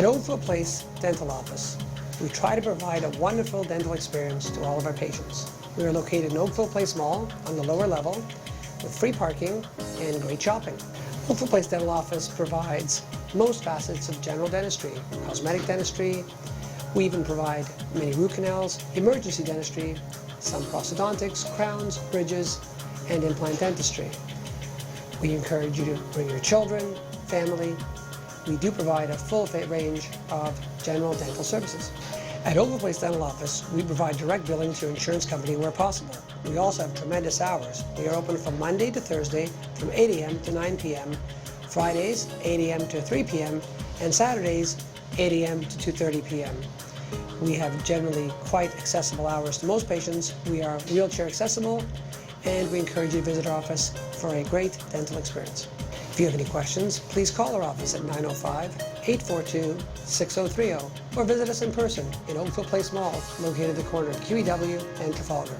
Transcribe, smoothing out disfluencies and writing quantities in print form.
At Oakville Place Dental Office, we try to provide a wonderful dental experience to all of our patients. We are located in Oakville Place Mall on the lower level with free parking and great shopping. Oakville Place Dental Office provides most facets of general dentistry, cosmetic dentistry. We even provide many root canals, emergency dentistry, some prosthodontics, crowns, bridges, and implant dentistry. We encourage you to bring your children, family. We do provide a full range of general dental services. At Oakville Place Dental Office, we provide direct billing to your insurance company where possible. We also have tremendous hours. We are open from Monday to Thursday from 8 a.m. to 9 p.m., Fridays 8 a.m. to 3 p.m., and Saturdays 8 a.m. to 2:30 p.m. We have generally quite accessible hours to most patients. We are wheelchair accessible, and we encourage you to visit our office for a great dental experience. If you have any questions, please call our office at 905-842-6030 or visit us in person in Oakville Place Mall, located at the corner of QEW and Trafalgar.